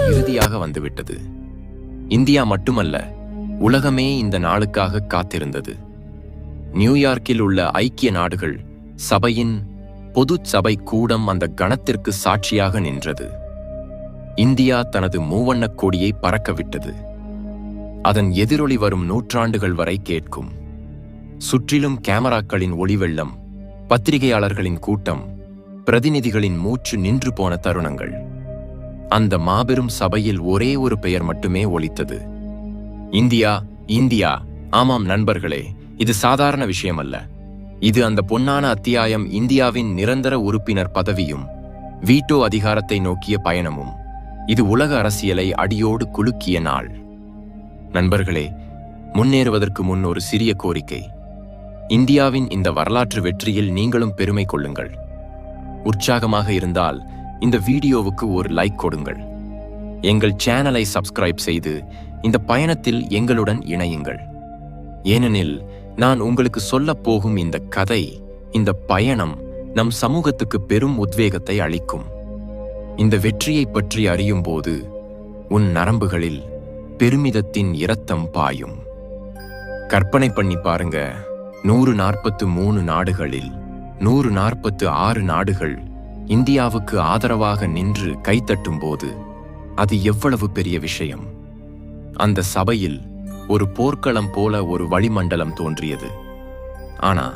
இறுதியாக வந்துவிட்டது. இந்தியா மட்டுமல்ல, உலகமே இந்த நாளுக்காக காத்திருந்தது. நியூயார்க்கில் உள்ள ஐக்கிய நாடுகள் சபையின் பொது சபை கூடம் அந்த கணத்திற்கு சாட்சியாக நின்றது. இந்தியா தனது மூவண்ணக் கொடியை பறக்கவிட்டது. அதன் எதிரொலி வரும் நூற்றாண்டுகள் வரை கேட்கும். சுற்றிலும் கேமராக்களின் ஒளிவெள்ளம், பத்திரிகையாளர்களின் கூட்டம், பிரதிநிதிகளின் மூச்சு நின்று போன தருணங்கள். அந்த மாபெரும் சபையில் ஒரே ஒரு பெயர் மட்டுமே ஒலித்தது. India, India. ஆமாம் நண்பர்களே, இது சாதாரண விஷயமல்ல. இது அந்த பொன்னான அத்தியாயம். இந்தியாவின் நிரந்தர உறுப்பினர் பதவியும் வீட்டோ அதிகாரத்தை நோக்கிய பயணமும். இது உலக அரசியலை அடியோடு குலுக்கிய நாள். நண்பர்களே, முன்னேறுவதற்கு முன் ஒரு சிறிய கோரிக்கை. இந்தியாவின் இந்த வரலாற்று வெற்றியில் நீங்களும் பெருமை கொள்ளுங்கள். உற்சாகமாக இருந்தால் இந்த வீடியோவுக்கு ஒரு லைக் கொடுங்கள். எங்கள் சேனலை சப்ஸ்கிரைப் செய்து இந்த பயணத்தில் எங்களுடன் இணையுங்கள். ஏனெனில் நான் உங்களுக்கு சொல்லப் போகும் இந்த கதை, இந்த பயணம் நம் சமூகத்துக்கு பெரும் உத்வேகத்தை அளிக்கும். இந்த வெற்றியை பற்றி அறியும் போது உன் நரம்புகளில் பெருமிதத்தின் இரத்தம் பாயும். கற்பனை பண்ணி பாருங்க, 143 நாடுகளில் 146 நாடுகள் இந்தியாவுக்கு ஆதரவாக நின்று கைத்தட்டும் போது அது எவ்வளவு பெரிய விஷயம். அந்த சபையில் ஒரு போர்க்களம் போல ஒரு வளிமண்டலம் தோன்றியது. ஆனா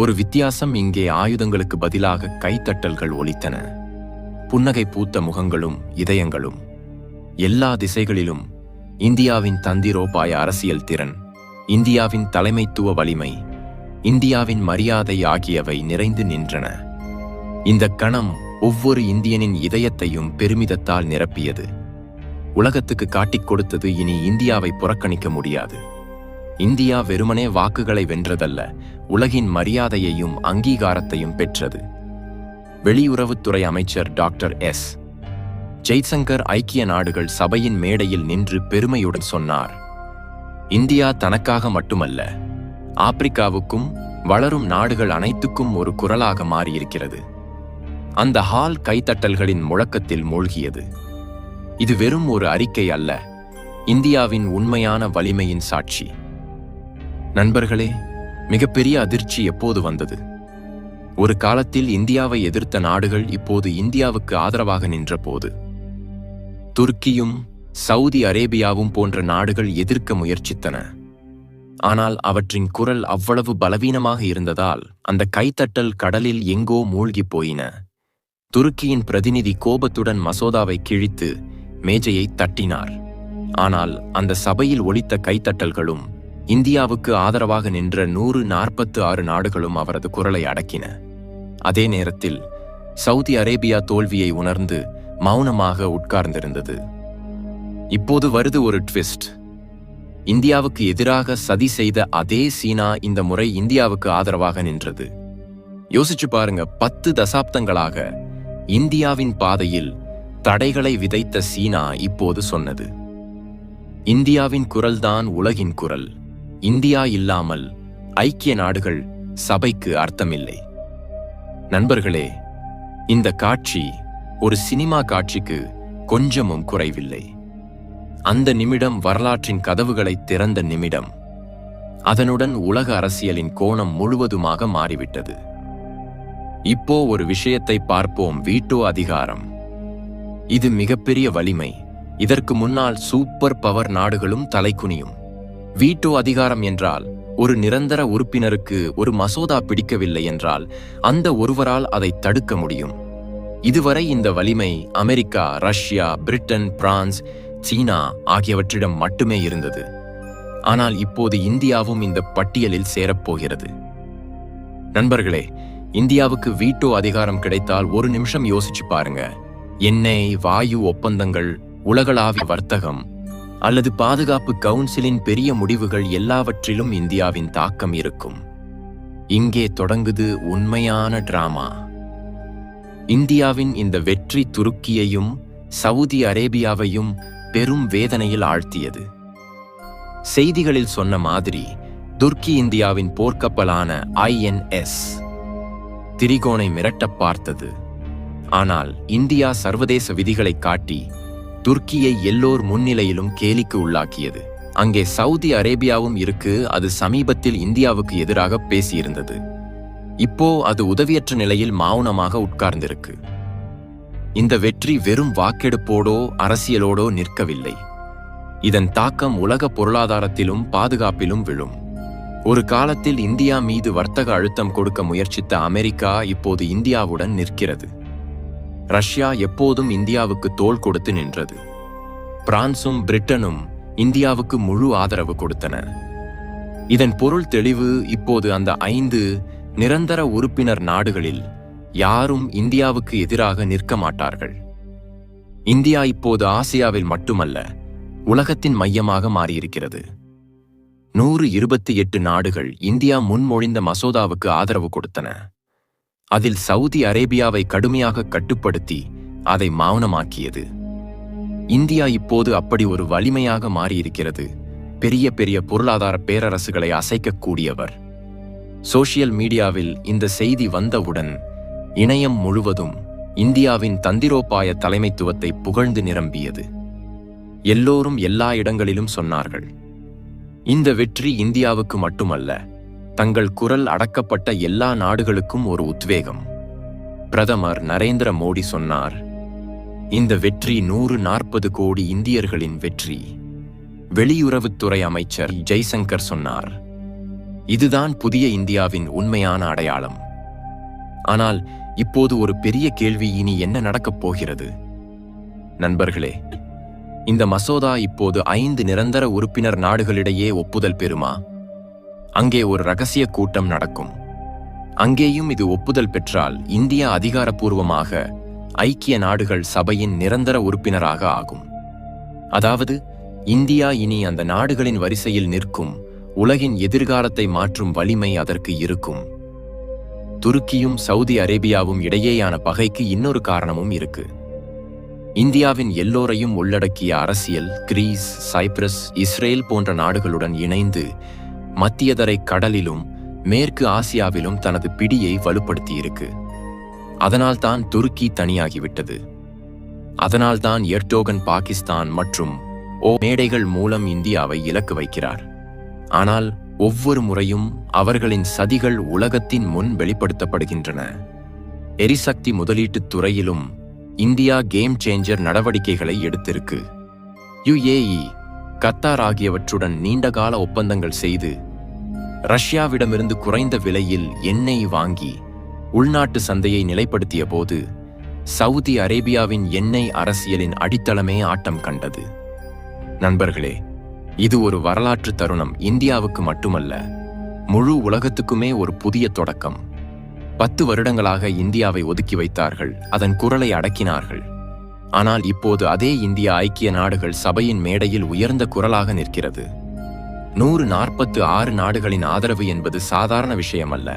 ஒரு வித்தியாசம். இங்கே ஆயுதங்களுக்கு பதிலாக கைத்தட்டல்கள் ஒலித்தன. புன்னகை பூத்த முகங்களும் இதயங்களும். எல்லா திசைகளிலும் இந்தியாவின் தந்திரோபாய அரசியல் திறன், இந்தியாவின் தலைமைத்துவ வலிமை, இந்தியாவின் மரியாதை ஆகியவை நிறைந்து நின்றன. இந்த கணம் ஒவ்வொரு இந்தியனின் இதயத்தையும் பெருமிதத்தால் நிரப்பியது. உலகத்துக்கு காட்டிக் கொடுத்தது, இனி இந்தியாவை புறக்கணிக்க முடியாது. இந்தியா வெறுமனே வாக்குகளை வென்றதல்ல, உலகின் மரியாதையையும் அங்கீகாரத்தையும் பெற்றது. வெளியுறவுத்துறை அமைச்சர் டாக்டர் எஸ். ஜெய்சங்கர் ஐக்கிய நாடுகள் சபையின் மேடையில் நின்று பெருமையுடன் சொன்னார், இந்தியா தனக்காக மட்டுமல்ல, ஆப்பிரிக்காவுக்கும் வளரும் நாடுகள் அனைத்துக்கும் ஒரு குரலாக மாறியிருக்கிறது. அந்த ஹால் கைத்தட்டல்களின் முழக்கத்தில் மூழ்கியது. இது வெறும் ஒரு அறிக்கை அல்ல, இந்தியாவின் உண்மையான வலிமையின் சாட்சி. நண்பர்களே, மிகப்பெரிய அதிர்ச்சி எப்போது வந்தது? ஒரு காலத்தில் இந்தியாவை எதிர்த்த நாடுகள் இப்போது இந்தியாவுக்கு ஆதரவாக நின்றபோது. துருக்கியும் சவுதி அரேபியாவும் போன்ற நாடுகள் எதிர்க்க முயற்சித்தன. ஆனால் அவற்றின் குரல் அவ்வளவு பலவீனமாக இருந்ததால் அந்த கைத்தட்டல் கடலில் எங்கோ மூழ்கிப் போயின. துருக்கியின் பிரதிநிதி கோபத்துடன் மசோதாவை கிழித்து மேஜையை தட்டினார். ஆனால் அந்த சபையில் ஒலித்த கைத்தட்டல்களும் இந்தியாவுக்கு ஆதரவாக நின்ற 146 நாடுகளும் அவரது குரலை அடக்கின. அதே நேரத்தில் சவுதி அரேபியா தோல்வியை உணர்ந்து மௌனமாக உட்கார்ந்திருந்தது. இப்போது வருது ஒரு ட்விஸ்ட். இந்தியாவுக்கு எதிராக சதி செய்த அதே சீனா இந்த முறை இந்தியாவுக்கு ஆதரவாக நின்றது. யோசிச்சு பாருங்க, 10 தசாப்தங்களாக இந்தியாவின் பாதையில் தடைகளை விதைத்த சீனா இப்போது சொன்னது, இந்தியாவின் குரல்தான் உலகின் குரல். இந்தியா இல்லாமல் ஐக்கிய நாடுகள் சபைக்கு அர்த்தமில்லை. நண்பர்களே, இந்த காட்சி ஒரு சினிமா காட்சிக்கு கொஞ்சமும் குறைவில்லை. அந்த நிமிடம் வரலாற்றின் கதவுகளை திறந்த நிமிடம். அதனுடன் உலக அரசியலின் கோணம் முழுவதுமாக மாறிவிட்டது. இப்போ ஒரு விஷயத்தை பார்ப்போம், வீட்டோ அதிகாரம். இது மிகப்பெரிய வலிமை. இதற்கு முன்னால் சூப்பர் பவர் நாடுகளும் தலைகுனியும். வீட்டோ அதிகாரம் என்றால் ஒரு நிரந்தர உறுப்பினருக்கு ஒரு மசோதா பிடிக்கவில்லை என்றால் அந்த ஒருவரால் அதை தடுக்க முடியும். இதுவரை இந்த வலிமை அமெரிக்கா, ரஷ்யா, பிரிட்டன், பிரான்ஸ், சீனா ஆகியவற்றிடம் மட்டுமே இருந்தது. ஆனால் இப்போது இந்தியாவும் இந்த பட்டியலில் சேரப்போகிறது. நண்பர்களே, இந்தியாவுக்கு வீட்டோ அதிகாரம் கிடைத்தால் ஒரு நிமிஷம் யோசிச்சு பாருங்க. எண்ணெய், வாயு ஒப்பந்தங்கள், உலகளாவிய வர்த்தகம் அல்லது பாதுகாப்பு கவுன்சிலின் பெரிய முடிவுகள் எல்லாவற்றிலும் இந்தியாவின் தாக்கம் இருக்கும். இங்கே தொடங்குது உண்மையான டிராமா. இந்தியாவின் இந்த வெற்றி துருக்கியையும் சவுதி அரேபியாவையும் பெரும் வேதனையில் ஆழ்த்தியது. செய்திகளில் சொன்ன மாதிரி துருக்கி இந்தியாவின் போர்க்கப்பலான INS திரிகோனை மிரட்ட பார்த்தது. ஆனால் இந்தியா சர்வதேச விதிகளை காட்டி துருக்கியை எல்லோர் முன்னிலையிலும் கேலிக்கு உள்ளாக்கியது. அங்கே சவுதி அரேபியாவும் இருக்கு. அது சமீபத்தில் இந்தியாவுக்கு எதிராக பேசியிருந்தது. இப்போ அது உதவியற்ற நிலையில் மௌனமாக உட்கார்ந்திருக்கு. இந்த வெற்றி வெறும் வாக்கெடுப்போடோ அரசியலோடோ நிற்கவில்லை. இதன் தாக்கம் உலக பொருளாதாரத்திலும் பாதுகாப்பிலும் விழும். ஒரு காலத்தில் இந்தியா மீது வர்த்தக அழுத்தம் கொடுக்க முயற்சித்த அமெரிக்கா இப்போது இந்தியாவுடன் நிற்கிறது. ரஷ்யா எப்போதும் இந்தியாவுக்கு தோள் கொடுத்து நின்றது. பிரான்சும் பிரிட்டனும் இந்தியாவுக்கு முழு ஆதரவு கொடுத்தன. இதன் பொருள் தெளிவு. இப்போது அந்த 5 நிரந்தர உறுப்பினர் நாடுகளில் யாரும் இந்தியாவுக்கு எதிராக நிற்க மாட்டார்கள். இந்தியா இப்போது ஆசியாவில் மட்டுமல்ல, உலகத்தின் மையமாக மாறியிருக்கிறது. 128 நாடுகள் இந்தியா முன்மொழிந்த மசோதாவுக்கு ஆதரவு கொடுத்தன. அதில் சவுதி அரேபியாவை கடுமையாக கட்டுப்படுத்தி அதை மௌனமாக்கியது. இந்தியா இப்போது அப்படி ஒரு வலிமையாக மாறியிருக்கிறது. பெரிய பெரிய பொருளாதார பேரரசுகளை அசைக்கக்கூடியவர். சோஷியல் மீடியாவில் இந்த செய்தி வந்தவுடன் இணையம் முழுவதும் இந்தியாவின் தந்திரோபாய தலைமைத்துவத்தை புகழ்ந்து நிரம்பியது. எல்லோரும் எல்லா இடங்களிலும் சொன்னார்கள். இந்த வெற்றி இந்தியாவுக்கு மட்டுமல்ல, தங்கள் குரல் அடக்கப்பட்ட எல்லா நாடுகளுக்கும் ஒரு உத்வேகம். பிரதமர் நரேந்திர மோடி சொன்னார், இந்த வெற்றி 140 கோடி இந்தியர்களின் வெற்றி. வெளியுறவுத்துறை அமைச்சர் ஜெய்சங்கர் சொன்னார், இதுதான் புதிய இந்தியாவின் உண்மையான அடையாளம். ஆனால் இப்போது ஒரு பெரிய கேள்வி, இனி என்ன நடக்கப் போகிறது? நண்பர்களே, இந்த மசோதா இப்போது 5 நிரந்தர உறுப்பினர் நாடுகளிடையே ஒப்புதல் பெறுமா? அங்கே ஒரு ரகசிய கூட்டம் நடக்கும். அங்கேயும் இது ஒப்புதல் பெற்றால் இந்தியா அதிகாரப்பூர்வமாக ஐக்கிய நாடுகள் சபையின் நிரந்தர உறுப்பினராக ஆகும். அதாவது இந்தியா இனி அந்த நாடுகளின் வரிசையில் நிற்கும். உலகின் எதிர்காலத்தை மாற்றும் வலிமை அதற்கு இருக்கும். துருக்கியும் சவுதி அரேபியாவும் இடையேயான பகைக்கு இன்னொரு காரணமும் இருக்கு. இந்தியாவின் எல்லோரையும் உள்ளடக்கிய அரசியல் கிரீஸ், சைப்ரஸ், இஸ்ரேல் போன்ற நாடுகளுடன் இணைந்து மத்தியதரை கடலிலும் மேற்கு ஆசியாவிலும் தனது பிடியை வலுப்படுத்தியிருக்கு. அதனால்தான் துருக்கி தனியாகிவிட்டது. அதனால்தான் எர்டோகன் பாகிஸ்தான் மற்றும் மேடைகள் மூலம் இந்தியாவை இலக்கு வைக்கிறார். ஆனால் ஒவ்வொரு முறையும் அவர்களின் சதிகள் உலகத்தின் முன் வெளிப்படுத்தப்படுகின்றன. எரிசக்தி முதலீட்டுத் துறையிலும் இந்தியா கேம் சேஞ்சர் நடவடிக்கைகளை எடுத்திருக்கு. UAE, கத்தார் ஆகியவற்றுடன் நீண்டகால ஒப்பந்தங்கள் செய்து ரஷ்யாவிடமிருந்து குறைந்த விலையில் எண்ணெய் வாங்கி உள்நாட்டு சந்தையை நிலைப்படுத்திய போது சவுதி அரேபியாவின் எண்ணெய் அரசியலின் அடித்தளமே ஆட்டம் கண்டது. நண்பர்களே, இது ஒரு வரலாற்று தருணம். இந்தியாவுக்கு மட்டுமல்ல, முழு உலகத்துக்குமே ஒரு புதிய தொடக்கம். 10 வருடங்களாக இந்தியாவை ஒதுக்கி வைத்தார்கள், அதன் குரலை அடக்கினார்கள். ஆனால் இப்போது அதே இந்தியா ஐக்கிய நாடுகள் சபையின் மேடையில் உயர்ந்த குரலாக நிற்கிறது. 146 நாடுகளின் ஆதரவு என்பது சாதாரண விஷயமல்ல.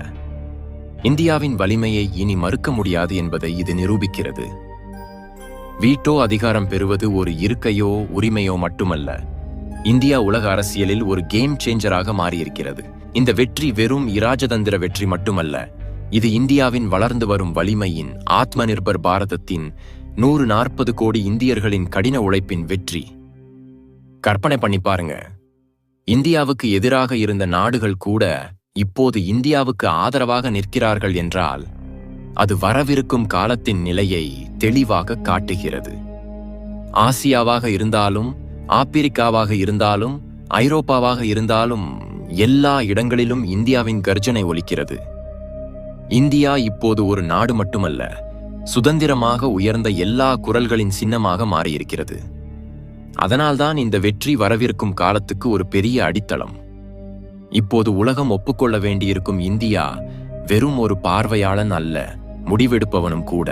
இந்தியாவின் வலிமையை இனி மறுக்க முடியாது என்பதை இது நிரூபிக்கிறது. வீட்டோ அதிகாரம் பெறுவது ஒரு இருக்கையோ உரிமையோ மட்டுமல்ல, இந்தியா உலக அரசியலில் ஒரு கேம் சேஞ்சராக மாறியிருக்கிறது. இந்த வெற்றி வெறும் இராஜதந்திர வெற்றி மட்டுமல்ல, இது இந்தியாவின் வளர்ந்து வரும் வலிமையின், ஆத்ம நிர்பர் பாரதத்தின், 140 கோடி இந்தியர்களின் கடின உழைப்பின் வெற்றி. கற்பனை பண்ணி பாருங்க, இந்தியாவுக்கு எதிராக இருந்த நாடுகள் கூட இப்போது இந்தியாவுக்கு ஆதரவாக நிற்கிறார்கள் என்றால் அது வரவிருக்கும் காலத்தின் நிலையை தெளிவாக காட்டுகிறது. ஆசியாவாக இருந்தாலும், ஆப்பிரிக்காவாக இருந்தாலும், ஐரோப்பாவாக இருந்தாலும், எல்லா இடங்களிலும் இந்தியாவின் கர்ஜனை ஒலிக்கிறது. இந்தியா இப்போது ஒரு நாடு மட்டுமல்ல, சுதந்திரமாக உயர்ந்த எல்லா குரல்களின் சின்னமாக மாறியிருக்கிறது. அதனால்தான் இந்த வெற்றி வரவிருக்கும் காலத்துக்கு ஒரு பெரிய அடித்தளம். இப்போது உலகம் ஒப்புக்கொள்ள வேண்டியிருக்கும் இந்தியா வெறும் ஒரு பார்வையாளன் அல்ல, முடிவெடுப்பவனும் கூட.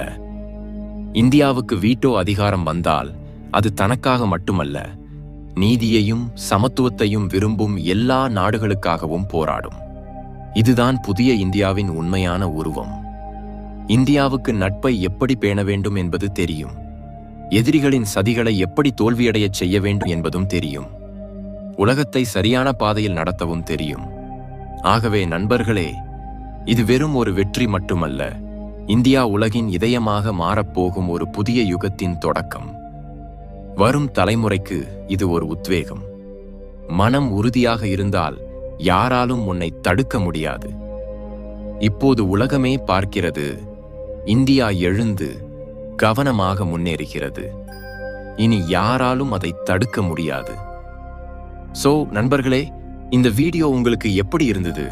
இந்தியாவுக்கு வீட்டோ அதிகாரம் வந்தால் அது தனக்காக மட்டுமல்ல, நீதியையும் சமத்துவத்தையும் விரும்பும் எல்லா நாடுகளுக்காகவும் போராடும். இதுதான் புதிய இந்தியாவின் உண்மையான உருவம். இந்தியாவுக்கு நட்பை எப்படி பேண வேண்டும் என்பது தெரியும். எதிரிகளின் சதிகளை எப்படி தோல்வியடையச் செய்ய வேண்டும் என்பதும் தெரியும். உலகத்தை சரியான பாதையில் நடத்தவும் தெரியும். ஆகவே நண்பர்களே, இது வெறும் ஒரு வெற்றி மட்டுமல்ல, இந்தியா உலகின் இதயமாக மாறப்போகும் ஒரு புதிய யுகத்தின் தொடக்கம். வரும் தலைமுறைக்கு இது ஒரு உத்வேகம். மனம் உறுதியாக இருந்தால் யாராலும் உன்னை தடுக்க முடியாது. இப்போது உலகமே பார்க்கிறது. இந்தியா எழுந்து கவனமாக முன்னேறுகிறது. இனி யாராலும் அதை தடுக்க முடியாது. நண்பர்களே, இந்த வீடியோ உங்களுக்கு எப்படி இருந்தது?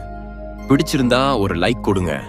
பிடிச்சிருந்தா ஒரு லைக் கொடுங்க.